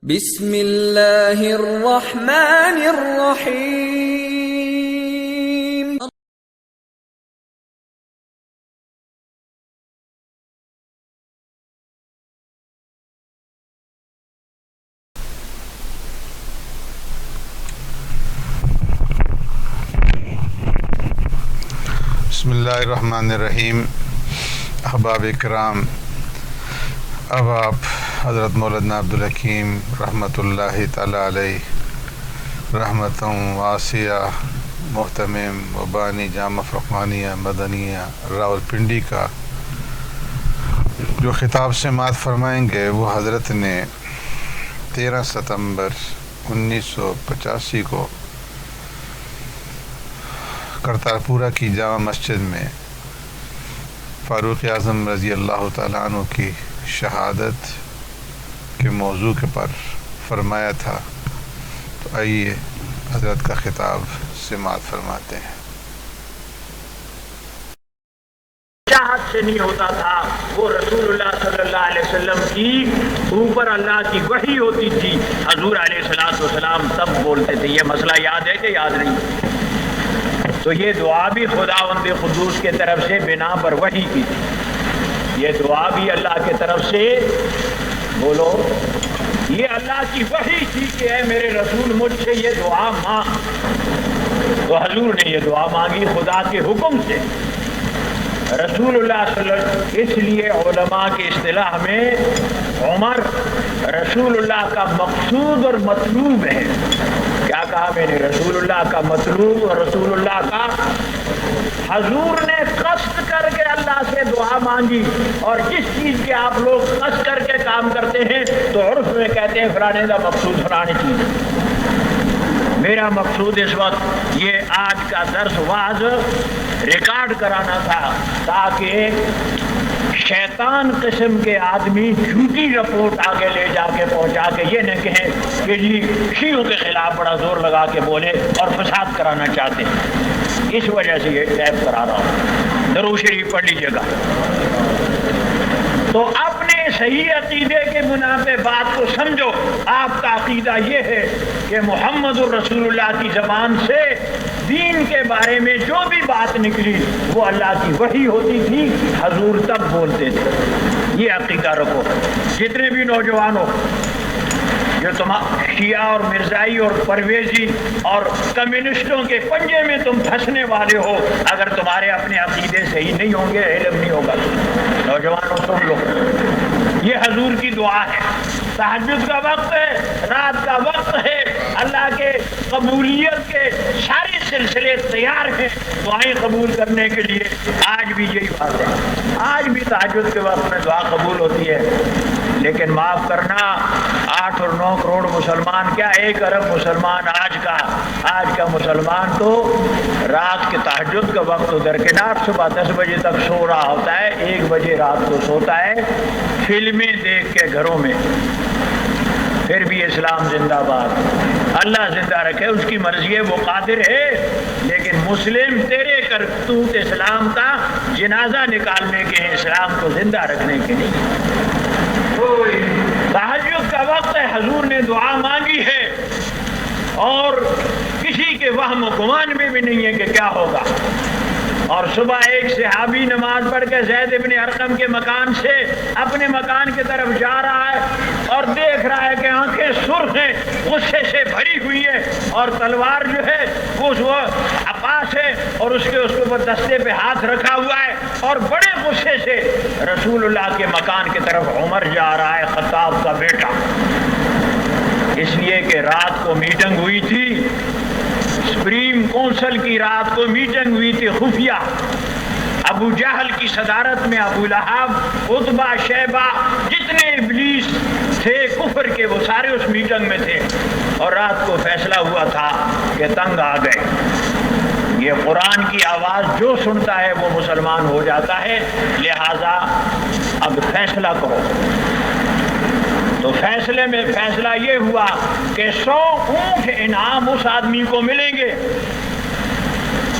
بسم اللہ الرحمن الرحیم۔ بسم اللہ الرحمن الرحیم۔ احباب کرام، اب آپ حضرت مولانا عبدالحکیم رحمۃ اللہ تعالی علیہ رحمتوں واسعہ محتمم و بانی جامع فرقانیہ مدنیہ راولپنڈی کا جو خطاب سماعت فرمائیں گے وہ حضرت نے 13 ستمبر 1985 کو کرتارپورہ کی جامع مسجد میں فاروق اعظم رضی اللہ تعالیٰ عنہ کی شہادت کے موضوع کے پر فرمایا تھا۔ تو آئیے حضرت کا خطاب سماعت فرماتے ہیں۔ چاہت سے نہیں ہوتا تھا، وہ رسول اللہ صلی اللہ علیہ وسلم کی اوپر اللہ کی وحی ہوتی تھی۔ حضور علیہ السلام تب بولتے تھے۔ یہ مسئلہ یاد ہے کہ یاد نہیں؟ تو یہ دعا بھی خداوند قدوس کے طرف سے بنا پر وحی کی تھی۔ یہ دعا بھی اللہ کے طرف سے، بولو، یہ اللہ کی وحی تھی کہ اے میرے رسول مجھ سے یہ دعا مانگ۔ تو حضور نے یہ دعا مانگی خدا کے حکم سے۔ رسول اللہ صلی اللہ علیہ وسلم، اس لیے علماء کی اصطلاح میں عمر رسول اللہ کا مقصود اور مطلوب ہے۔ کیا کہا میں نے؟ رسول اللہ کا مطلوب اور رسول اللہ کا۔ حضور نے قصد کر کے اللہ سے دعا مانگی، اور جس چیز کے آپ لوگ قصد کر کے کام کرتے ہیں تو عرف میں کہتے ہیں فلانے کا مقصود فلانی چیز۔ میرا مقصود اس وقت یہ آج کا درس واعظ ریکارڈ کرانا تھا، تاکہ شیطان قسم کے آدمی جھوٹی رپورٹ آگے لے جا کے پہنچا کے یہ نہ کہیں کہ جی شیعوں کے خلاف بڑا زور لگا کے بولے اور فساد کرانا چاہتے ہیں۔ اس وجہ سے یہ ٹیپ کرا رہا ہوں۔ درود شریف پڑھ لیجیے گا۔ تو اپنے صحیح عقیدے کے بنا پہ بات کو سمجھو۔ آپ کا عقیدہ یہ ہے کہ محمد الرسول اللہ کی زبان سے دین کے بارے میں جو بھی بات نکلی وہ اللہ کی وحی ہوتی تھی، حضور تب بولتے تھے۔ یہ عقیدہ رکھو۔ جتنے بھی نوجوان ہو جو تم شیعہ اور مرزائی اور پرویزی اور کمیونسٹوں کے پنجے میں تم پھنسنے والے ہو، اگر تمہارے اپنے عقیدے صحیح نہیں ہوں گے علم نہیں ہوگا۔ نوجوانوں سن لو، یہ حضور کی دعا ہے۔ تہجد کا وقت ہے، رات کا وقت ہے، اللہ کے قبولیت کے سارے سلسلے تیار ہیں دعائیں قبول کرنے کے لیے۔ آج بھی یہی بات ہے، آج بھی تہجد کے وقت میں دعا قبول ہوتی ہے۔ لیکن معاف کرنا، 8 اور 9 کروڑ مسلمان، کیا 1 ارب مسلمان آج کا مسلمان تو رات کے تہجد کا وقت درکنار صبح 10 بجے تک سو رہا ہوتا ہے، 1 بجے رات کو سوتا ہے فلمیں دیکھ کے گھروں میں۔ پھر بھی اسلام زندہ باد، اللہ زندہ رکھے، اس کی مرضی ہے، وہ قادر ہے۔ لیکن مسلم تیرے کرتوت اسلام کا جنازہ نکالنے کے ہیں، اسلام کو زندہ رکھنے کے نہیں۔ تہجد کا وقت ہے، حضور نے دعا مانگی ہے، اور کسی کے وہم و گمان میں بھی نہیں ہے کہ کیا ہوگا۔ اور صبح ایک صحابی نماز پڑھ کے زید ابن ارقم کے مکان سے اپنے مکان کی طرف جا رہا ہے، اور دیکھ رہا ہے کہ آنکھیں سرخ ہیں، غصے سے بھری ہوئی ہے، اور تلوار جو ہے وہ پاس ہے، اور اس کے اوپر دستے پہ ہاتھ رکھا ہوا ہے، اور بڑے غصے سے رسول اللہ کے مکان کی طرف عمر جا رہا ہے، خطاب کا بیٹا۔ اس لیے کہ رات کو میٹنگ ہوئی تھی، سپریم کونسل کی رات کو میٹنگ ہوئی تھی خفیہ۔ ابو جہل کی صدارت میں ابو لہب، عتبہ، شیبہ، جتنے ابلیس تھے کفر کے، وہ سارے اس میٹنگ میں تھے، اور رات کو فیصلہ ہوا تھا کہ تنگ آ گئے۔ یہ قرآن کی آواز جو سنتا ہے وہ مسلمان ہو جاتا ہے، لہذا اب فیصلہ کرو۔ تو فیصلے میں فیصلہ یہ ہوا کہ 100 اونٹ انعام اس آدمی کو ملیں گے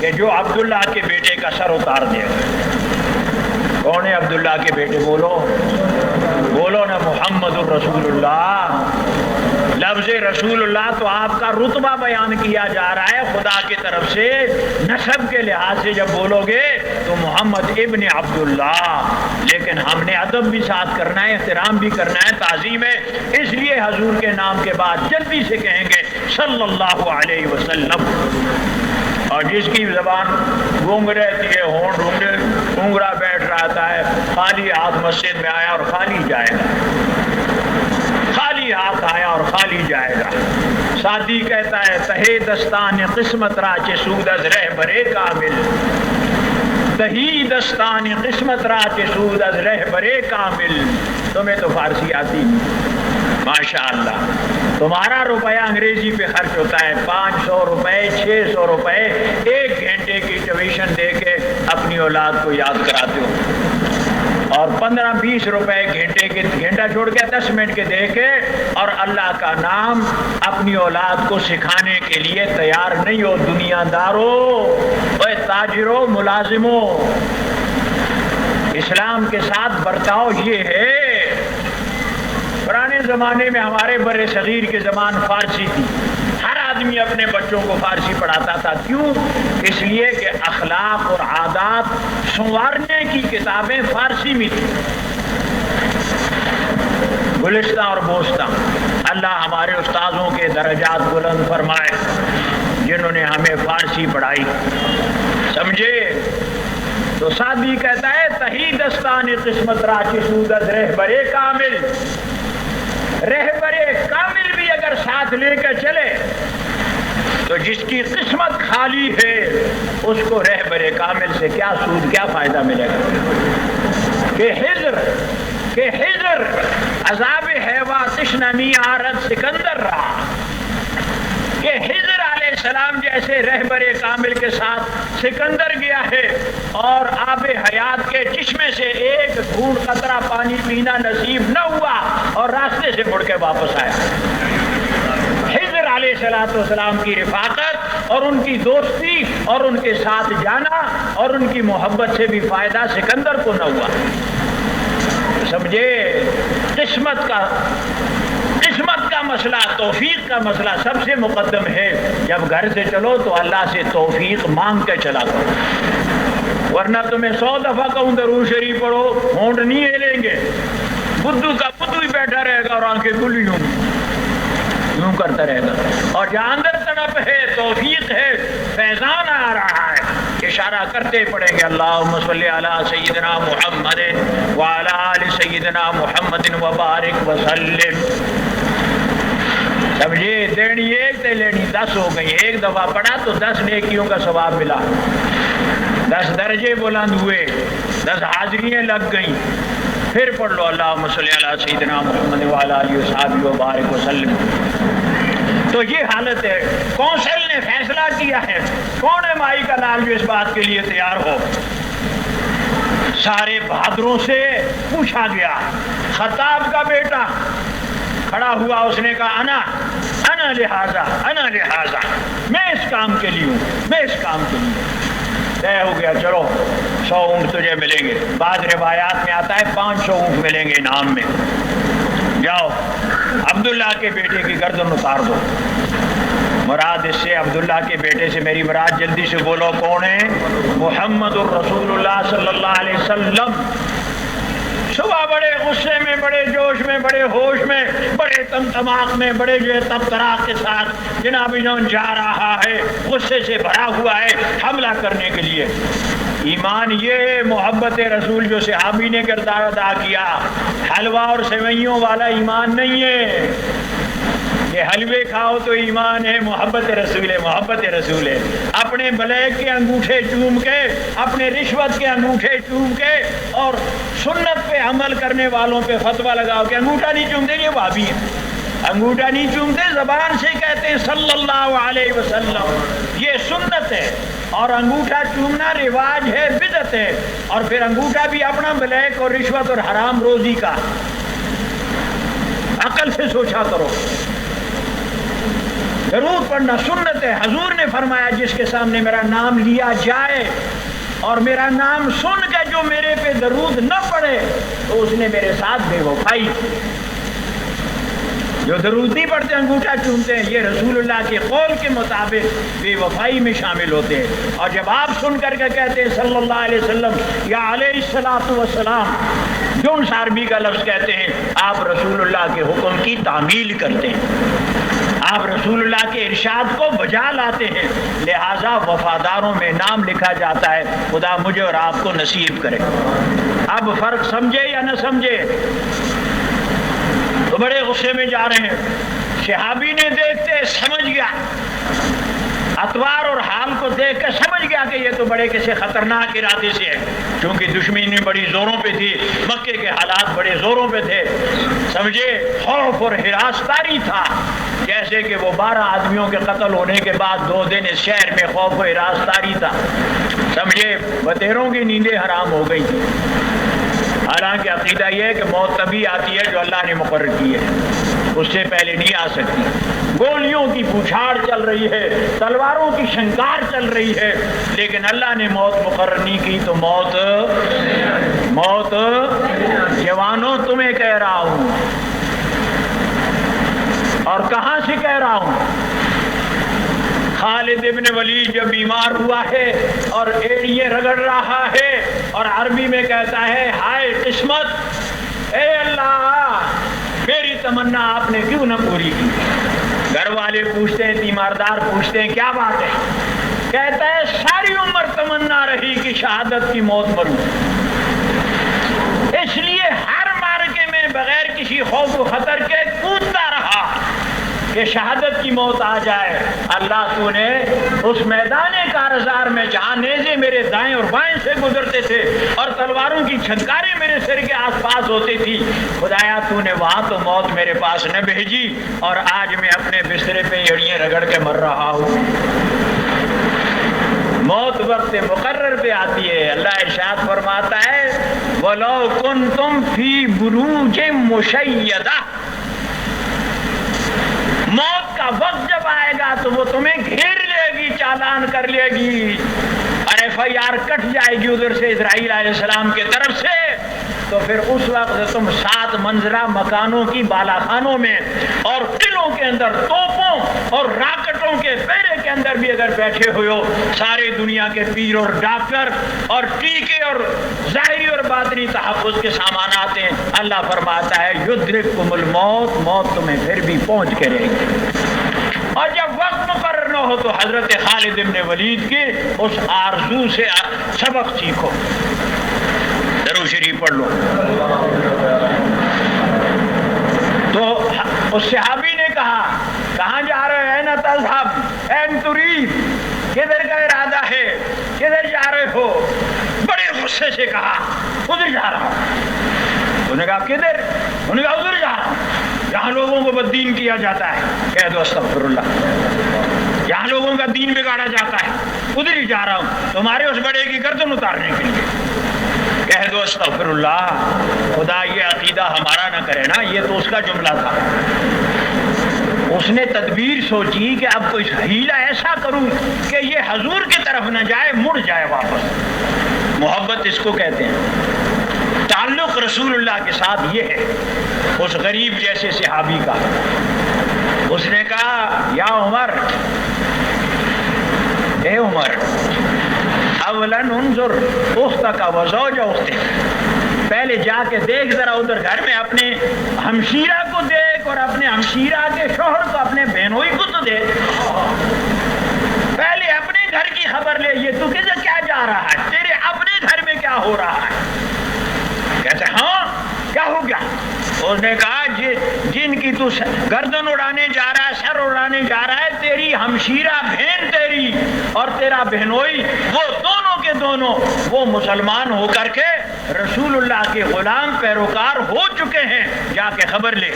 کہ جو عبداللہ کے بیٹے کا سر اتار دے گا۔ کون ہے عبداللہ کے بیٹے؟ بولو نا، محمد الرسول اللہ۔ لفظ رسول اللہ تو آپ کا رتبہ بیان کیا جا رہا ہے خدا کی طرف سے. نسب کے لحاظ سے جب بولو گے تو محمد ابن عبداللہ، لیکن ہم نے ادب بھی ساتھ کرنا ہے، احترام بھی کرنا ہے، تعظیم ہے، اس لیے حضور کے نام کے بعد جلدی سے کہیں گے صلی اللہ علیہ وسلم. اور جس کی زبان گونگ رہتی ہے، ہونٹ گونگرا بیٹھ رہتا ہے، خالی ہاتھ مسجد میں آیا اور خالی جائے گا، خالی ہاتھ آیا اور خالی جائے گا. سعدی کہتا ہے تہے دستان قسمت را چے سود از رہبرے کامل، تہی دستان قسمت را چے سود از رہبرے کامل. تمہیں تو فارسی آتی ماشاء اللہ. تمہارا روپیہ انگریزی پہ خرچ ہوتا ہے 500 روپے 600 روپے 1 گھنٹے کی ٹیوشن دے کے اپنی اولاد کو یاد کراتے ہو، اور 15-20 روپے گھنٹہ چھوڑ کے 10 منٹ کے دے کے، اور اللہ کا نام اپنی اولاد کو سکھانے کے لیے تیار نہیں ہو. دنیا داروں، اے تاجروں، ملازموں، اسلام کے ساتھ برتاؤ یہ ہے. پرانے زمانے میں ہمارے بر صغیر کی زبان فارسی تھی، ہر آدمی اپنے بچوں کو فارسی پڑھاتا تھا. کیوں؟ اس لیے کہ اخلاق اور عادات سنوارنے کی کتابیں فارسی میں تھیں. گلستہ اور بوستہ، اللہ ہمارے استاذوں کے درجات بلند فرمائے جنہوں نے ہمیں فارسی پڑھائی. سمجھے؟ تو سعدی کہتا ہے تہی دستان قسمت را چے سود از رہبرے کامل. رہبرے کامل بھی اگر ساتھ لے کر چلے تو جس کی قسمت خالی ہے اس کو رہبرے کامل سے کیا سود، کیا فائدہ ملے گا؟ کہ حضر عذاب حیوہ تشنمی آرد سکندر رہا، کہ حضر علیہ السلام جیسے رہبر کامل کے ساتھ سکندر گیا ہے اور آب حیات کے چشمے سے ایک گھونٹ قطرہ پانی پینا نصیب نہ ہوا اور راستے سے مڑ کے واپس آیا. حضر علیہ السلام کی رفاقت اور ان کی دوستی اور ان کے ساتھ جانا اور ان کی محبت سے بھی فائدہ سکندر کو نہ ہوا. سمجھے؟ قسمت کا مسئلہ، توفیق کا مسئلہ سب سے مقدم ہے. جب گھر سے چلو تو اللہ سے توفیق مانگ کے چلا کرو، ورنہ تمہیں 100 دفعہ کہوں درود شریف پڑھو، ہونٹ نہیں ہلیں گے، بدھو کا بدھو ہی بیٹھا رہے گا اور آنکھیں کھلی یوں کرتا رہے گا. اور جہاں اندر طرف ہے، توفیق ہے، فیضان آ رہا ہے، اشارہ کرتے پڑیں گے اللہم صلی علی سیدنا محمد وعلی آل سیدنا محمد وبارک وسلم. سمجھے؟ دینی ایک تے لینی 10 ہو گئی. ایک دفعہ پڑھا تو 10 نیکیوں کا ثواب ملا، 10 درجے بلند ہوئے، 10 حاضریاں لگ گئیں. پھر پڑھ لو اللہم صلی علی سیدنا محمد وعلی آلہ وصحبہ وبارک وسلم. تو یہ حالت ہے. کونسل نے فیصلہ کیا ہے، کون ہے مائی کا لال جو اس بات کے لیے تیار ہو؟ سارے بہادروں سے پوچھا گیا. خطاب کا بیٹا کھڑا ہوا، اس نے کہا انا لہذا، میں اس کام کے لیے ہوں، میں اس کام کے لیے. طے ہو گیا، چلو 100 اونٹ تجھے ملیں گے. بعض روایات میں آتا ہے 500 اونٹ ملیں گے انعام میں. جاؤ عبداللہ کے بیٹے کی گردن اتار دو. مراد اس سے عبداللہ کے بیٹے سے میری مراد جلدی سے بولو کون ہے؟ محمد الرسول اللہ صلی اللہ علیہ وسلم. صبح بڑے غصے میں، بڑے جوش میں، بڑے ہوش میں، بڑے تمتماق میں، بڑے جو ہے تب تراق کے ساتھ جناب انہوں جا رہا ہے، غصے سے بھرا ہوا ہے حملہ کرنے کے لیے. ایمان یہ محبت رسول جو صحابی نے کردار ادا کیا، حلوہ اور سوئیوں والا ایمان نہیں ہے. یہ حلوے کھاؤ تو ایمان ہے، محبت رسول ہے، محبت رسول ہے. اپنے بلیک کے انگوٹھے چوم کے، اپنے رشوت کے انگوٹھے چوم کے اور سنت پہ عمل کرنے والوں پہ فتویٰ لگاؤ کہ انگوٹھا نہیں چومتے، یہ وہابی ہیں. انگوٹھا نہیں چومتے، زبان سے کہتے ہیں صلی اللہ علیہ وسلم، یہ سنت ہے. اور انگوٹھا چومنا رواج ہے، بدعت ہے. اور پھر انگوٹھا بھی اپنا بلیک اور رشوت اور حرام روزی کا. عقل سے سوچا کرو. درود پڑھنا سنت ہے. حضور نے فرمایا جس کے سامنے میرا نام لیا جائے اور میرا نام سن کے جو میرے پہ درود نہ پڑے تو اس نے میرے ساتھ بے وفائی. جو درود نہیں پڑھتے انگوٹھا چومتے ہیں، یہ رسول اللہ کے قول کے مطابق بے وفائی میں شامل ہوتے ہیں۔ اور جب آپ سن کر کے کہتے ہیں صلی اللہ علیہ وسلم یا علیہ الصلوۃ والسلام، جو اس عربی کا لفظ کہتے ہیں، آپ رسول اللہ کے حکم کی تعمیل کرتے ہیں، آپ رسول اللہ کے ارشاد کو بجا لاتے ہیں، لہٰذا وفاداروں میں نام لکھا جاتا ہے۔ خدا مجھے اور آپ کو نصیب کرے۔ اب فرق سمجھے یا نہ سمجھے؟ تو بڑے غصے میں جا رہے ہیں۔ صحابی نے دیکھتے سمجھ گیا، اطوار اور حال کو دیکھ کر سمجھ گیا کہ یہ تو بڑے کسی خطرناک ارادے سے ہے، کیونکہ دشمنی بڑی زوروں پہ تھی، مکے کے حالات بڑے زوروں پہ تھے۔ سمجھے خوف اور ہراس تاری تھا، جیسے کہ وہ 12 آدمیوں کے قتل ہونے کے بعد 2 دن اس شہر میں خوف و ہراس تاری تھا۔ سمجھے بتیروں کی نیندیں حرام ہو گئی تھی۔ حالانکہ عقیدہ یہ ہے کہ موت تبھی آتی ہے جو اللہ نے مقرر کی ہے، اس سے پہلے نہیں آ سکتی۔ گولیوں کی پوچھاڑ چل رہی ہے، تلواروں کی شنکار چل رہی ہے، لیکن اللہ نے موت مقرر نہیں کی تو موت جوانوں تمہیں کہہ رہا ہوں، اور کہاں سے کہہ رہا ہوں؟ خالد ابن ولید جب بیمار ہوا ہے اور ایڑیے رگڑ رہا ہے اور عربی میں کہتا ہے ہائے قسمت، اے اللہ میری تمنا آپ نے کیوں نہ پوری کی؟ گھر والے پوچھتے ہیں، تیماردار پوچھتے ہیں کیا بات ہے؟ کہتا ہے ساری عمر تمنا رہی کہ شہادت کی موت مروں، اس لیے ہر معرکے میں بغیر کسی خوف و خطر کے کودتا رہا کہ شہادت کی موت آ جائے۔ اللہ تو نے اس میدان کارزار میں جہاں نیزے میرے دائیں اور بائیں سے گزرتے تھے اور تلواروں کی چھنکاریں میرے سر کے آس پاس ہوتی تھی، خدایا تو نے وہاں تو موت میرے پاس نہ بھیجی، اور آج میں اپنے بسترے پہ ایڑیاں رگڑ کے مر رہا ہوں۔ موت وقت مقرر پہ آتی ہے۔ اللہ ارشاد فرماتا ہے وَلَوْ كُنْتُمْ فِي بُرُوجٍ مُشَيَّدَةٍ، موت کا وقت جب آئے گا تو وہ تمہیں گھیر لے گی، چالان کر لے گی، اور FIR کٹ جائے گی ادھر سے اسرائیل علیہ السلام کی طرف سے، تو پھر اس وقت تم 7 منزلہ مکانوں کی بالا خانوں میں اور قلعوں کے اندر توپوں اور راکٹوں کے بیڑے کے اندر بھی اگر بیٹھے ہوئے ہو، سارے دنیا کے پیر اور ڈاکٹر اور ٹیکے اور ظاہری اور باطنی تحفظ کے سامانات ہیں، اللہ فرماتا ہے یدرککم الموت، موت تمہیں پھر بھی پہنچ کے رہے گی۔ اور جب وقت مقرر نہ ہو تو حضرت خالد ابن ولید کی اس آرزو سے سبق سیکھو۔ درود شریف پڑھ لو۔ تو اس صحابی نے کہا کہاں جا رہے ہیں؟ نہ تذهب این تريد، کدھر کا ارادہ ہے، کدھر جا رہے ہو؟ بڑے غصے سے کہا ادھر جا رہا ہوں۔ انہوں نے کہا کدھر؟ انہوں نے کہا ادھر جا رہا ہوں جہاں لوگوں کو بددین کیا جاتا ہے، کہہ دو استغفر اللہ، جہاں لوگوں کا دین بگاڑا جاتا ہے ادھر ہی جا رہا ہوں تمہارے اس بڑے کی گردن اتارنے کے لیے، کہہ دو استغفر اللہ۔ خدا یہ عقیدہ ہمارا نہ کرے نا، یہ تو اس کا جملہ تھا۔ اس نے تدبیر سوچی کہ اب کوئی ہیلہ ایسا کروں کہ یہ حضور کی طرف نہ جائے، مڑ جائے واپس۔ محبت اس کو کہتے ہیں، تعلق رسول اللہ کے ساتھ یہ ہے۔ اس غریب جیسے صحابی کا اس نے کہا یا عمر، اے عمر، اولاً انظر اختک و زوج اختک، پہلے جا کے دیکھ ذرا ادھر گھر میں اپنے ہمشیرہ کو دیکھ، اور اپنے ہمشیرہ کے شوہر کو، اپنے بہنوئی کو تو دیکھ، پہلے اپنے گھر کی خبر لے۔ یہ تو کدھر کیا جا رہا ہے؟ تیرے اپنے گھر میں کیا ہو رہا ہے؟ کہتے ہاں کیا ہو گیا؟ اس نے کہا جن کی تو گردن اڑانے جا رہا ہے، سر اڑانے جا رہا ہے، تیری ہمشیرہ بہن تیری اور تیرا بہنوئی، وہ دونوں کے دونوں وہ مسلمان ہو کر کے رسول اللہ کے غلام پیروکار ہو چکے ہیں، جا کے خبر لے۔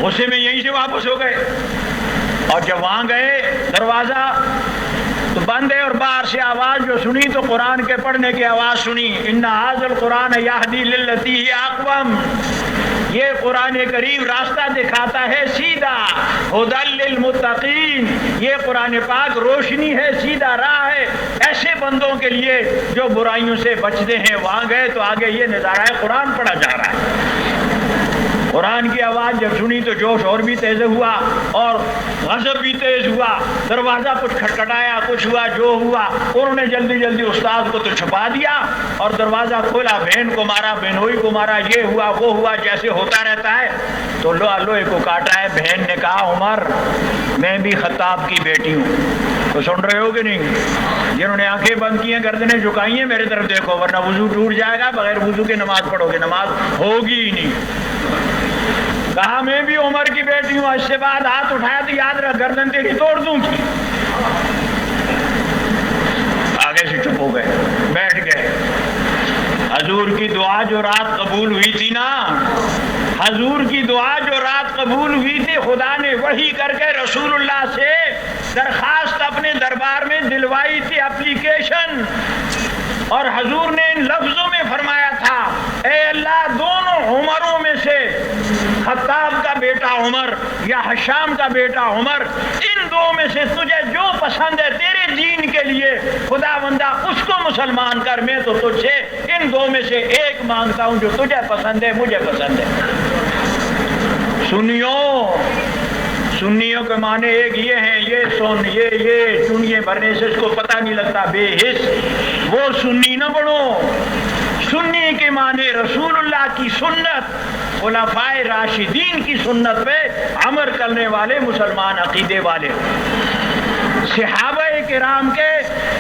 غصے میں یہیں سے واپس ہو گئے، اور جب وہاں گئے دروازہ تو بند ہے، اور باہر سے آواز جو سنی تو قرآن کے پڑھنے کی آواز سنی، ان ھذا القرآن یہدی للتی ہی اقوم، یہ قرآن کریم راستہ دکھاتا ہے سیدھا، ھدی للمتقین، یہ قرآن پاک روشنی ہے، سیدھا راہ ہے ایسے بندوں کے لیے جو برائیوں سے بچتے ہیں۔ وہاں گئے تو آگے یہ نظارہ قرآن پڑھا جا رہا ہے۔ قرآن کی آواز جب سنی تو جوش اور بھی تیز ہوا اور غضب بھی تیز ہوا. دروازہ کچھ کھٹکھٹایا, کچھ ہوا, جو ہوا انہوں نے جلدی جلدی استاد کو تو چھپا دیا اور دروازہ کھولا, بہن کو مارا, بہنوئی کو مارا, یہ ہوا وہ ہوا, جیسے ہوتا رہتا ہے. تو لوہے کو کاٹا ہے. بہن نے کہا عمر میں بھی خطاب کی بیٹی ہوں. تو سن رہے ہو کہ نہیں؟ جنہوں نے آنکھیں بند کی ہیں, گردنیں جھکائی ہیں, میرے طرف دیکھو ورنہ وضو ٹوٹ جائے گا, بغیر وضو کے نماز پڑھو گے, نماز ہوگی ہی نہیں. کہا میں بھی عمر کی بیٹی ہوں. اس سے بعد ہاتھ اٹھایا تو یاد رکھ گردن تیری توڑ دوں گی. آگے سے چپ ہو گئے, بیٹھ گئے. حضور کی دعا جو رات قبول ہوئی تھی نا, حضور کی دعا جو رات قبول ہوئی تھی, خدا نے وحی کر کے رسول اللہ سے درخواست اپنے دربار میں دلوائی تھی, اپلیکیشن. اور حضور نے ان لفظوں میں فرمایا تھا, اے اللہ دونوں عمروں میں سے خطاب کا بیٹا عمر یا حشام کا بیٹا عمر, ان دو میں سے تجھے جو پسند ہے تیرے دین کے لیے خدا بندہ اس کو مسلمان کر. میں تو تجھ سے ان دو میں سے ایک مانگتا ہوں جو تجھے پسند ہے, مجھے پسند ہے. سنیوں کے معنی ایک یہ ہیں, یہ سن, یہ چنیے بھرنے سے اس کو پتہ نہیں لگتا, بے حس. وہ سنی نہ بنو. سنی کے معنی رسول اللہ کی سنت, خلفائے راشدین کی سنت پہ عمل کرنے والے مسلمان عقیدے والے. صحابہ کرام کے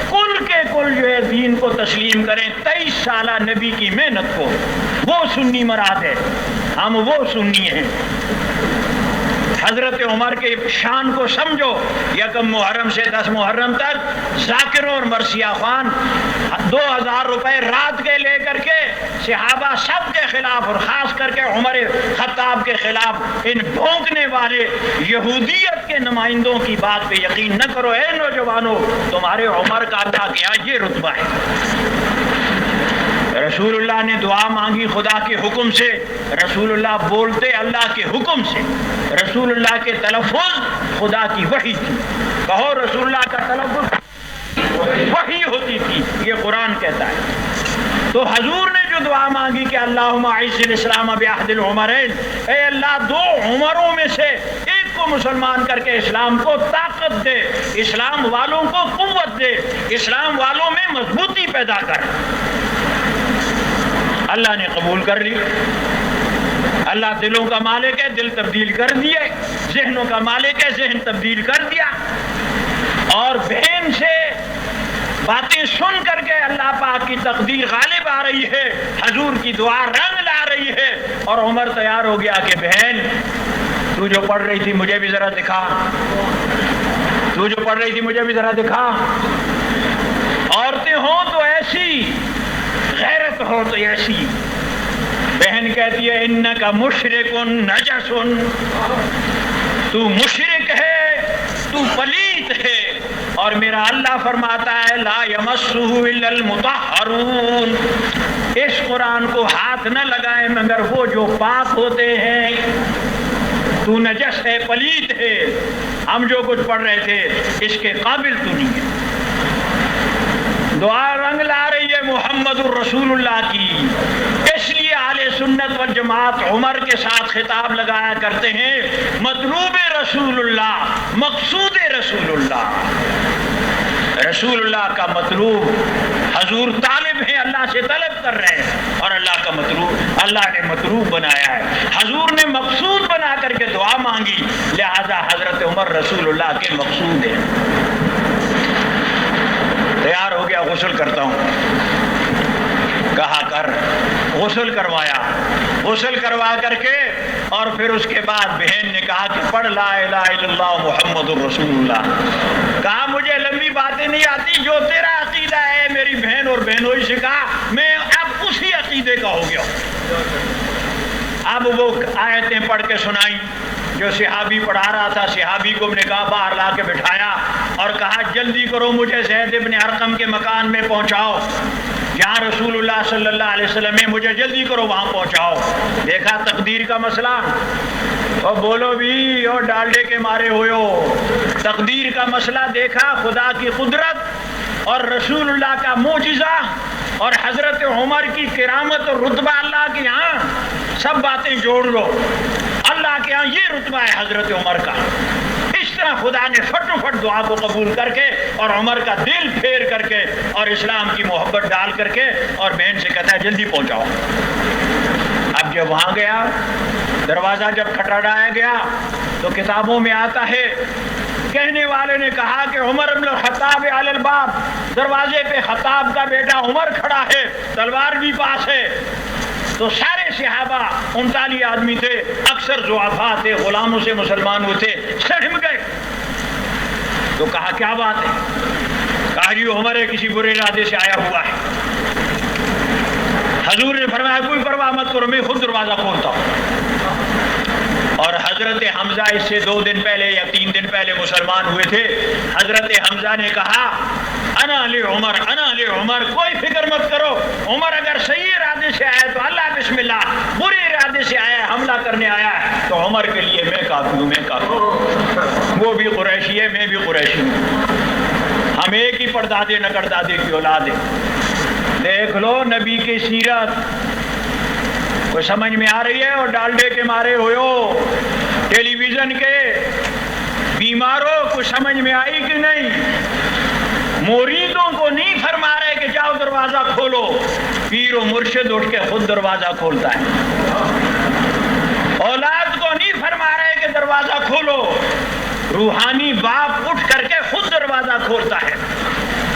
کل جو ہے دین کو تسلیم کریں, 23 سالہ نبی کی محنت کو, وہ سنی مراد ہے. ہم وہ سنی ہیں. حضرت عمر کے شان کو سمجھو. یکم محرم سے 10 محرم تک ذاکروں اور مرثیہ خوان 2000 روپے رات کے لے کر کے صحابہ سب کے خلاف اور خاص کر کے عمر خطاب کے خلاف ان بھونکنے والے یہودیت کے نمائندوں کی بات پہ یقین نہ کرو. اے نوجوانوں, تمہارے عمر کا اللہ کے یہاں یہ رتبہ ہے. رسول اللہ نے دعا مانگی خدا کے حکم سے, رسول اللہ بولتے اللہ کے حکم سے, رسول اللہ کے تلفظ خدا کی وحی تھی. کہو رسول اللہ کا تلفظ وحی ہوتی تھی, یہ قرآن کہتا ہے. تو حضور نے جو دعا مانگی کہ اللہم اعز الاسلام بعہد العمرین, اے اللہ دو عمروں میں سے ایک کو مسلمان کر کے اسلام کو طاقت دے, اسلام والوں کو قوت دے, اسلام والوں میں مضبوطی پیدا کر. اللہ نے قبول کر لی. اللہ دلوں کا مالک ہے, دل تبدیل کر دیے. ذہنوں کا مالک ہے, ذہن تبدیل کر دیا. اور بہن سے باتیں سن کر کے اللہ پاک کی تقدیر غالب آ رہی ہے, حضور کی دعا رنگ لا رہی ہے. اور عمر تیار ہو گیا کہ بہن تو جو پڑھ رہی تھی مجھے بھی ذرا دکھا, تو جو پڑھ رہی تھی مجھے بھی ذرا دکھا. عورتیں ہوں تو ایسی, غیرت ہو تو ایسی. بہن کہتی ہے انک مشرک نجس, تو مشرک ہے, تو پلیت ہے. اور میرا اللہ فرماتا ہے لا یمسہ الا المطہرون, اس قرآن کو ہاتھ نہ لگائیں مگر وہ جو پاک ہوتے ہیں. تو نجس ہے, پلیت ہے. ہم جو کچھ پڑھ رہے تھے اس کے قابل تو نہیں ہے. دعا رنگ لا رہی ہے محمد الرسول اللہ کی. اس لیے اہل سنت والجماعت عمر کے ساتھ خطاب لگایا کرتے ہیں مطلوب رسول اللہ, مقصود رسول اللہ. رسول اللہ کا مطلوب حضور طالب ہیں, اللہ سے طلب کر رہے ہیں, اور اللہ کا مطلوب اللہ نے مطلوب بنایا ہے. حضور نے مقصود بنا کر کے دعا مانگی, لہذا حضرت عمر رسول اللہ کے مقصود ہیں. تیار ہو گیا, غسل کرتا ہوں. کہا کر, غسل کروایا. غسل کروا کر کے اور پھر اس کے بعد بہن نے کہا کہ پڑھ لا الہ الا اللہ محمد الرسول اللہ. کہا مجھے لمبی باتیں نہیں آتی, جو تیرا عقیدہ ہے میری بہن اور بہنوئی سے کہا, میں اب اسی عقیدے کا ہو گیا. اب وہ آیتیں پڑھ کے سنائی جو صحابی پڑھا رہا تھا. صحابی کو نے کہا باہر لا کے بٹھایا اور کہا جلدی کرو, مجھے زید ابن ارقم کے مکان میں پہنچاؤ جہاں رسول اللہ صلی اللہ علیہ وسلم ہے, مجھے جلدی کرو وہاں پہنچاؤ. دیکھا تقدیر کا مسئلہ, اور بولو بھی اور ڈالڈے کے مارے ہوئے ہو. تقدیر کا مسئلہ دیکھا, خدا کی قدرت اور رسول اللہ کا معجزہ اور حضرت عمر کی کرامت اور رتبہ اللہ کے ہاں. سب باتیں جوڑ لو، اللہ کے ہاں یہ رتبہ ہے حضرت عمر کا۔ اس طرح خدا نے فٹ دعا کو قبول کر کے اور عمر کا دل پھیر کر کے اور اسلام کی محبت ڈال کر کے اور بہن سے کہتا ہے جلدی پہنچاؤ۔ اب جب وہاں گیا، دروازہ جب کھٹکھٹایا گیا تو کتابوں میں آتا ہے کہنے والے نے کہا کہ عمر بن الخطاب علی الباب، دروازے پہ خطاب کا بیٹا عمر کھڑا ہے، تلوار بھی پاس ہے۔ تو سارے صحابہ 39 آدمی تھے، اکثر ضعفاء تھے، غلاموں سے مسلمان ہوئے تھے، سہم گئے۔ تو کہا کیا بات ہے؟ کہا جی عمر ہے، کسی برے ارادے سے آیا ہوا ہے۔ حضور نے فرمایا کوئی پرواہ مت کرو، میں خود دروازہ کھولتا ہوں۔ اور حضرت حمزہ اس سے 2 دن پہلے یا 3 دن پہلے مسلمان ہوئے تھے۔ حضرت حمزہ نے کہا انا لعمر، انا لعمر، کوئی فکر مت کرو، عمر اگر صحیح ارادے سے آیا تو اللہ بسم اللہ، برے ارادے سے آیا حملہ کرنے آیا ہے تو عمر کے لیے میں کافی ہوں، میں کافی ہوں۔ وہ بھی قریشی ہے، میں بھی قریشی ہوں، ہم ایک ہی پردادے نکردادے کی اولاد ہیں۔ دیکھ لو نبی کی سیرت، کوئی سمجھ میں آ رہی ہے؟ اور ڈالڈے کے مارے ہوئے ہو، ٹیلی ویژن کے بیماروں کو سمجھ میں آئی کہ نہیں؟ مریدوں کو نہیں فرما رہے کہ جاؤ دروازہ کھولو، پیر و مرشد اٹھ کے خود دروازہ کھولتا ہے۔ اولاد کو نہیں فرما رہے کہ دروازہ کھولو، روحانی باپ اٹھ کر کے خود دروازہ کھولتا ہے۔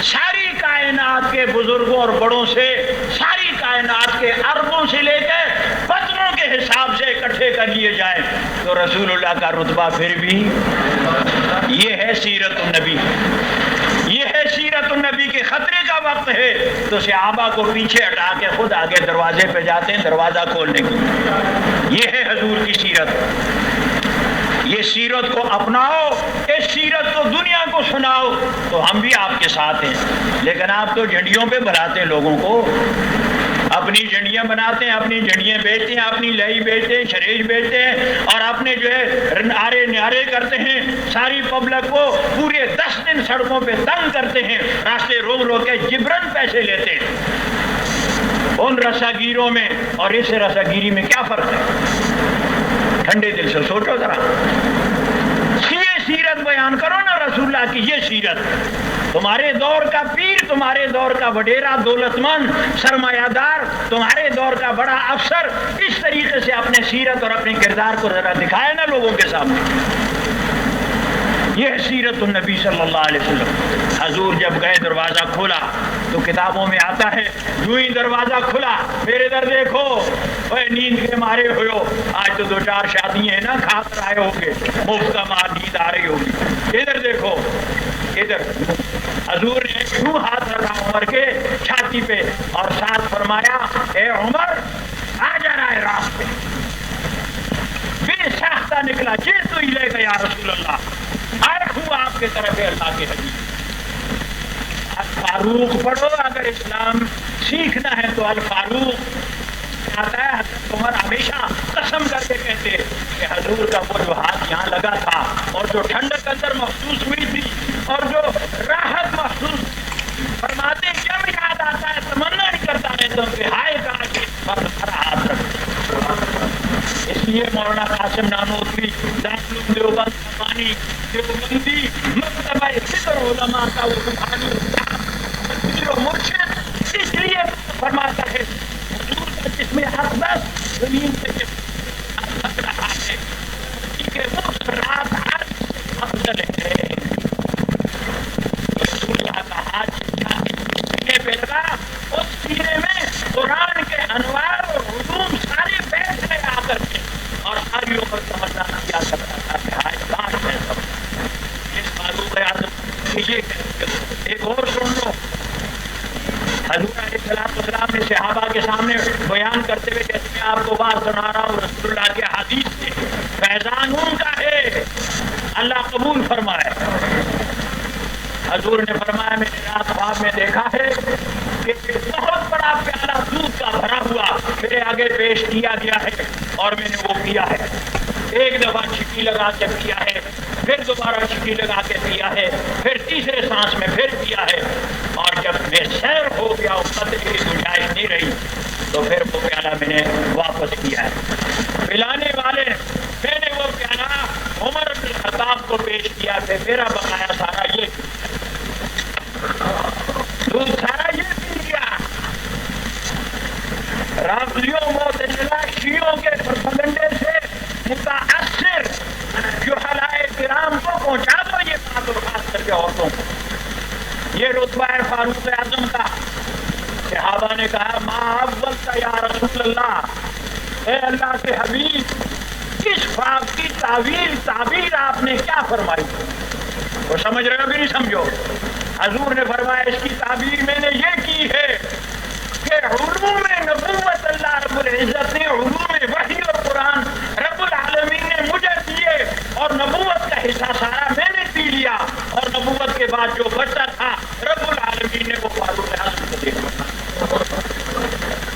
ساری کائنات کے بزرگوں اور بڑوں سے، ساری کائنات کے اربوں سے لے کے قطروں کے حساب سے اکٹھے کر لیے جائیں تو رسول اللہ کا رتبہ پھر بھی یہ ہے سیرت النبی، یہ ہے سیرت النبی کے خطرے کا وقت ہے تو صحابہ کو پیچھے ہٹا کے خود آگے دروازے پہ جاتے ہیں دروازہ کھولنے کی۔ یہ ہے حضور کی سیرت۔ یہ سیرت کو اپناؤ، اس سیرت کو دنیا کو سناؤ تو ہم بھی آپ کے ساتھ ہیں۔ لیکن آپ تو جھنڈیوں پہ بلاتے ہیں لوگوں کو، اپنی جھنڈیاں بناتے ہیں، اپنی جھنڈیاں بیچتے ہیں، اپنی لئی بیچتے ہیں، شریج بیچتے ہیں اور اپنے جو ہے نعرے کرتے ہیں، ساری پبلک کو پورے 10 دن سڑکوں پہ تنگ کرتے ہیں، راستے روک کے جبرن پیسے لیتے ہیں۔ ان رساگیروں میں اور اس رساگیری میں کیا فرق ہے؟ ٹھنڈے دل سے سوچو ذرا، یہ سیرت بیان کرو نا رسول اللہ کی۔ یہ سیرت تمہارے دور کا پیر، تمہارے دور کا وڈیرا، دولت مند، سرمایہ دار، تمہارے دور کا بڑا افسر اس طریقے سے اپنے سیرت اور اپنے کردار کو ذرا دکھائے نا لوگوں کے سامنے۔ یہ سیرت النبی صلی اللہ علیہ وسلم۔ حضور جب گئے دروازہ کھولا تو کتابوں میں آتا ہے یوں ہی دروازہ کھلا، میرے ادھر دیکھو، اوے نیند کے مارے ہوئے ہو، آج تو 2-4 شادی ہیں نا، کھا کر آئے ہوگے، مفت کا مال نیند آ رہی ہوگی، ادھر دیکھو، ادھر۔ حضور نے یوں ہاتھ رکھا عمر کے چھاتی پہ اور ساتھ فرمایا اے عمر آ جا رہا ہے راستے، بے ساختہ نکلا، جی تو ہی لے گا یا رسول اللہ، آیا ہوں آپ کے طرف ہے اللہ کے حبیب۔ الفاروق پڑھو، اگر اسلام سیکھنا ہے تو الفاروق آتا ہے۔ حضرت عمر ہمیشہ قسم کر کے کہتے کہ حضور کا وہ جو ہاتھ یہاں لگا تھا اور جو ٹھنڈک اندر محسوس ہوئی تھی اور جو راحت محسوس فرماتے جب یاد آتا ہے تمنا نہیں کرتا ہے تو کہ ہائے کہا کہ ہمارا ہاتھ رکھو۔ اس لیے مولانا قاسم نانوتوی دارالعلوم دیوبند زمانی دیوبندی مکتبہ فکر علماء کا وہ روحانی پیر و مرشد اس لیے فرماتا ہے حضور کا جسم اقدس زمین سے لگ رہا ہے کہ وہ رات حج سے افضل ہے۔ رسول اللہ کا ہاتھ سینے پہ لگا، اس سینے میں قرآن کے انوار اور علوم سارے بیٹھ گئے آ کر کے اور ساری عمر سمجھنا کیا کرتا تھا کہ ہائے کہاں ہے سب۔ اس فاروق اعظم یہ ایک اور سن لو، حضور علیہ السلام نے صحابہ کے سامنے بیان کرتے ہوئے جیسے میں آپ کو بات سنا رہا ہوں رسول اللہ کے حدیث سے، فیضان ان کا ہے اللہ قبول فرمائے۔ حضور نے فرمایا میں نے رات خواب میں دیکھا ہے کہ بہت بڑا پیالہ دودھ کا بھرا ہوا میرے آگے پیش کیا گیا ہے اور میں نے وہ پیا ہے، ایک دفعہ چھٹی لگا کے پیا ہے، پھر دوبارہ چھٹی لگا کے پیا ہے، پھر تیسرے سانس میں پھر پیا ہے، اور جب میں سیر ہو گیا اور قطرے کی گنجائش نہیں رہی تو پھر وہ پیالہ میں نے واپس کیا ہے. پلانے والے میں نے وہ پیالہ عمر بن الخطاب کو پیش کیا کہ میرا بقایا سارا یہ دودھ سارا یہ پی گیا. رافضیوں معتزلہ شیعوں کے پروپیگنڈے سے متاثر جہلائے کرام کو پہنچا دو یہ بات، اور خاص کر کے عورتوں کو. یہ رتبہ ہے فاروق اعظم کا. صحابہ نے کہا ما اولت یا رسول اللہ، اے اللہ کے حبیب اس خواب کی تعبیر آپ نے کیا فرمائی؟ وہ سمجھ رہے ہو بھی نہیں سمجھو؟ حضور نے فرمایا اس کی تعبیر میں نے یہ کی ہے کہ علوم نبوت اللہ رب العزت نے، علوم وحی اور قرآن رب العالمین نے مجھے دیے، اور نبوت کا حصہ سارا میں نے پی لیا، اور نبوت کے بعد جو بچہ تھا رب العالمین نے وہ فاروق اعظم کو دیا.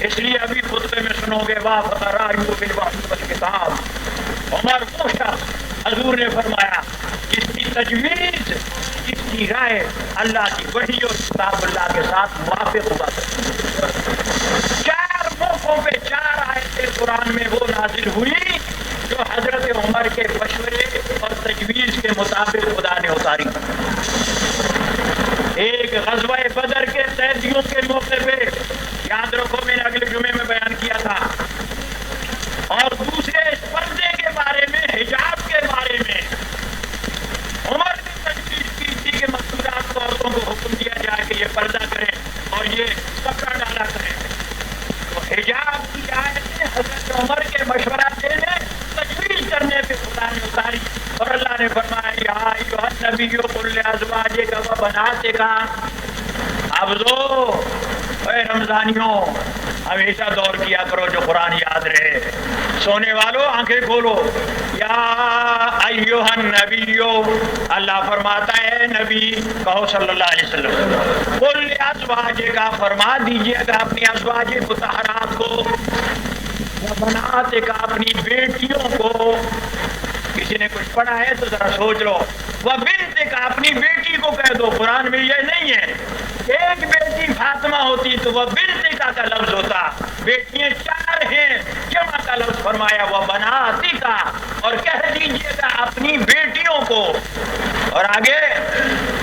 اس لیے ابھی خطبے میں سنو گے واہ فترایو بالوحی والکتاب. عمر وہ شخص حضور نے فرمایا جس کی تجویز، جس کی رائے اللہ کی وحی اور کتاب اللہ کے ساتھ موافق ہوا. 4 موقعوں پہ 4 آیتیں قرآن میں وہ نازل ہوئی جو حضرت عمر کے مشورے اور تجویز کے مطابق خدا نے اتاری. ایک غزوہ بدر کے قیدیوں کے موقع پہ، یاد رکھو میں نے اگلے جمعے میں بیان کیا تھا، اور دوسرے پردے کے بارے میں، حجاب کے بارے میں عمر نے تجویز کی تھی کہ مستورات عورتوں کو حکم دیا جائے کہ یہ پردہ کریں اور یہ کپڑا ڈالا کریں. تو حجاب کی آیتیں حضرت عمر کے مشورہ دینے، تجویز کرنے پہ خدا نے اتاری، اور اللہ نے فرمایا یا ایھا النبی قل لازواجک و بناتک. اب دو اے رمضانیوں ہمیشہ دور کیا کرو جو قرآن یاد رہے. سونے والوں آنکھیں کھولو. یا ایھا النبی، اللہ فرماتا ہے نبی کہو صلی اللہ علیہ وسلم، قل لازواجک فرما دیجئے گا اپنی ازواج مطہرات کو، بناتک اپنی بیٹیوں کو. کسی نے کچھ پڑھا ہے تو ذرا سوچ لو. وہ بنتک اپنی بیٹی کو کہہ دو. قرآن میں یہ نہیں ہے. ایک بیٹی فاطمہ ہوتی تو وہ بنتکا کا لفظ ہوتا. بیٹیاں 4 ہیں، جمع کا لفظ فرمایا وہ بناتکا، اور کہہ دیجئے گا اپنی بیٹیوں کو. اور آگے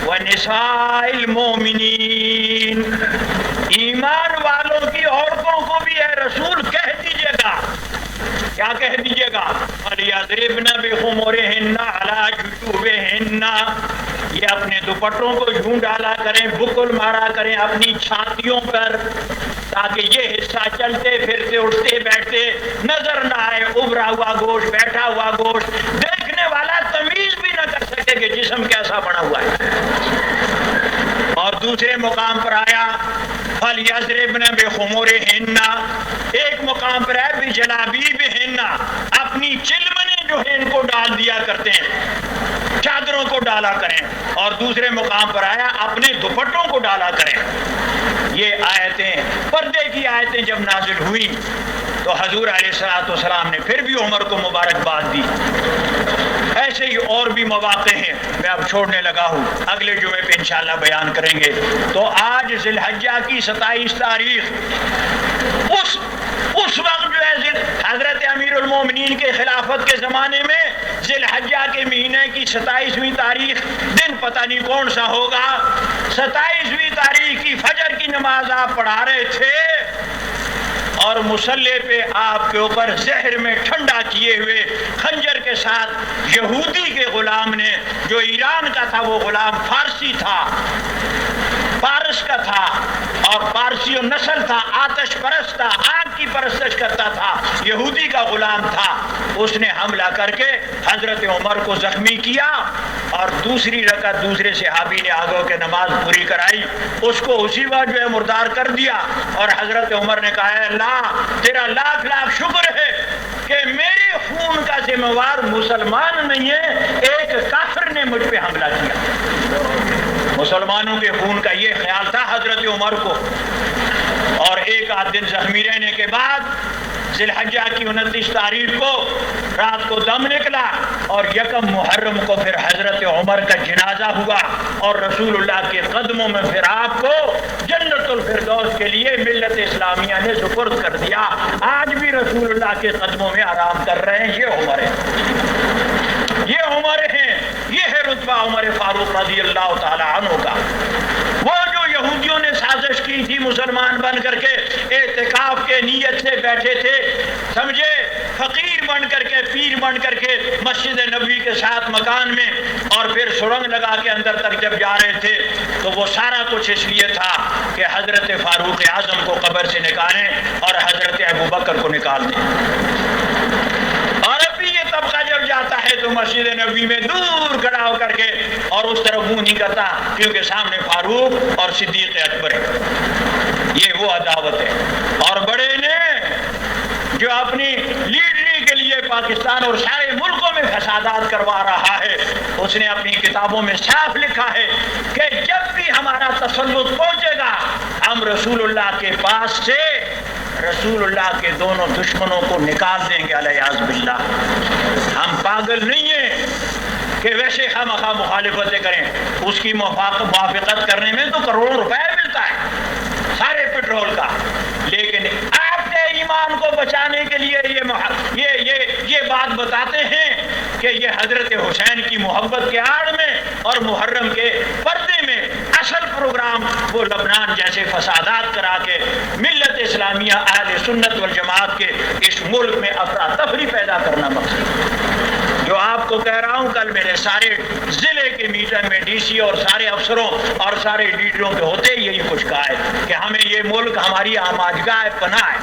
وَنِسَاءِ الْمُؤْمِنِينَ، ایمان والوں کی عورتوں کو بھی اے رسول کہہ دیجئے گا. کیا کہہ دیجئے گا؟ وَلْيَضْرِبْنَ بِخُمُرِهِنَّ عَلَى جُيُوبِهِنَّ، یہ اپنے دوپٹوں کو جھون ڈالا کریں، بکل مارا کریں اپنی چھاتیوں پر، تاکہ یہ حصہ چلتے پھرتے اٹھتے بیٹھتے نظر نہ آئے. ابھرا ہوا گوشت، بیٹھا ہوا گوشت، دیکھنے والا تمیز بھی نہ کر سکے کہ جسم کیسا بنا ہوا ہے. اور دوسرے مقام پر آیا فَلْيَضْرِبْنَ بِخُمُرِهِنَّ، ایک مقام پر ہے بِجَلَابِيبِهِنَّ، اپنی چلمنے جو ہیں ان کو ڈال دیا کرتے ہیں، چادروں کو ڈالا کریں. اور دوسرے مقام پر آیا اپنے دوپٹوں کو ڈالا کریں. یہ آیتیں، پردے کی آیتیں جب نازل ہوئی تو حضور علیہ السلام نے پھر بھی عمر کو مبارکباد دی. ایسے ہی اور بھی مواقع ہیں، میں اب چھوڑنے لگا ہوں، اگلے جمعے پہ انشاءاللہ بیان کریں گے. تو آج ذی الحجہ کی 27 تاریخ، اس وقت جو ہے حضرت امیر المومنین کے خلافت کے زمانے میں ذی الحجہ کے مہینے کی 27ویں تاریخ، دن پتہ نہیں کون سا ہوگا، 27ویں تاریخ کی فجر کی نماز آپ پڑھا رہے تھے، اور مصلی پہ آپ کے اوپر زہر میں ٹھنڈا کیے ہوئے خنجر کے ساتھ یہودی کے غلام نے، جو ایران کا تھا، وہ غلام فارسی تھا، پارس کا تھا، اور پارسی و نسل تھا، آتش پرست تھا، آگ کی پرستش کرتا تھا، یہودی کا غلام تھا. اس نے حملہ کر کے حضرت عمر کو زخمی کیا، اور دوسری رکعت دوسرے صحابی نے آگے کے نماز پوری کرائی، اس کو اسی وقت جو ہے مردار کر دیا. اور حضرت عمر نے کہا ہے اللہ تیرا لاکھ لاکھ شکر ہے کہ میرے خون کا ذمہ وار مسلمان نہیں ہے، ایک کافر نے مجھ پہ حملہ کیا. مسلمانوں کے خون کا یہ خیال تھا حضرت عمر کو. اور ایک آدھ دن زخمی رہنے کے بعد ذی الحجہ کی 29 تاریخ کو رات کو دم نکلا اور 1 محرم کو پھر حضرت عمر کا جنازہ ہوا اور رسول اللہ کے قدموں میں پھر آپ کو جنت الفردوس کے لیے ملت اسلامیہ نے سپرد کر دیا. آج بھی رسول اللہ کے قدموں میں آرام کر رہے ہیں. یہ عمر ہے، یہ عمر ہیں، یہ ہے رتبہ عمر فاروق رضی اللہ تعالی عنہ کا. وہ جو یہودیوں نے سازش کی تھی مسلمان بن کر کے اعتکاف کے نیت سے بیٹھے تھے، سمجھے، فقیر بن کر کے پیر بن کر کے مسجد نبوی کے ساتھ مکان میں، اور پھر سرنگ لگا کے اندر تک جب جا رہے تھے تو وہ سارا کچھ اس لیے تھا کہ حضرت فاروق اعظم کو قبر سے نکالیں اور حضرت ابوبکر کو نکال دیں. اور اب بھی یہ طبقہ جب جاتا ہے تو مسجد نبوی میں دور کھڑا ہو کر کے اور اس طرف منہ نہیں کرتا، کیونکہ سامنے فاروق اور صدیق اکبر ہے. یہ وہ عداوت ہے. اور بڑے نے جو اپنی لیڈری کے لیے پاکستان اور سارے ملکوں میں فسادات کروا رہا ہے، اس نے اپنی کتابوں میں صاف لکھا ہے کہ جب بھی ہمارا تسلط پہنچے گا ہم رسول اللہ کے پاس سے رسول اللہ کے دونوں دشمنوں کو نکال دیں گے علیہ باللہ. ہم پاگل نہیں ہیں کہ ویسے خواہ مخالفتیں کریں. اس کی موافقت کرنے میں تو کروڑوں روپے ملتا ہے سارے پیٹرول کا، لیکن آپ کے ایمان کو بچانے کے لیے یہ بات بتاتے ہیں کہ یہ حضرت حسین کی محبت کے آڑ میں اور محرم کے پردے میں اصل پروگرام وہ لبنان جیسے فسادات کرا کے ملت اسلامیہ اہل سنت والجماعت کے اس ملک میں افراتفری پیدا کرنا مقصد. جو آپ کو کہہ رہا ہوں، کل میرے سارے ضلع کے میٹنگ میں ڈی سی اور سارے افسروں اور سارے لیڈروں کے ہوتے یہی کچھ کہا ہے کہ ہمیں یہ ملک ہماری آماجگاہ پناہ ہے.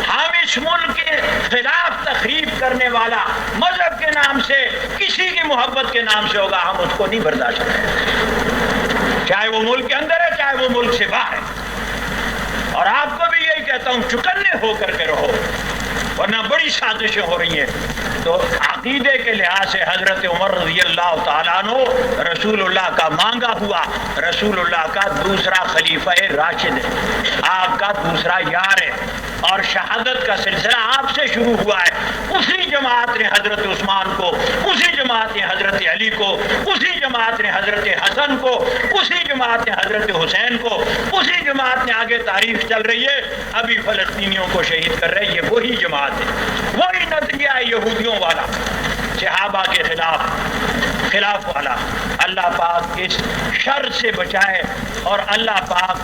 ہم اس ملک کے خلاف تخریب کرنے والا مذہب کے نام سے کسی کی محبت کے نام سے ہوگا، ہم اس کو نہیں برداشت کریں، چاہے وہ ملک کے اندر ہے چاہے وہ ملک سے باہر ہے. اور آپ کو بھی یہی کہتا ہوں، چکنے ہو کر کے رہو، ورنہ بڑی سازشیں ہو رہی ہیں. تو عقیدے کے لحاظ سے حضرت عمر رضی اللہ تعالیٰ عنہ رسول اللہ کا مانگا ہوا، رسول اللہ کا دوسرا خلیفہ راشد ہے، آپ کا دوسرا یار ہے، اور شہادت کا سلسلہ آپ سے شروع ہوا ہے. اسی جماعت نے حضرت عثمان کو، اسی جماعت نے حضرت علی کو، اسی جماعت نے حضرت حسن کو، اسی جماعت نے حضرت حسین کو، اسی جماعت نے آگے تاریخ چل رہی ہے ابھی فلسطینیوں کو شہید کر رہے. یہ وہی جماعت ہے، وہی نظریہ ہے یہودیوں والا، صحابہ کے خلاف والا. اللہ پاک اس شر سے بچائے اور اللہ پاک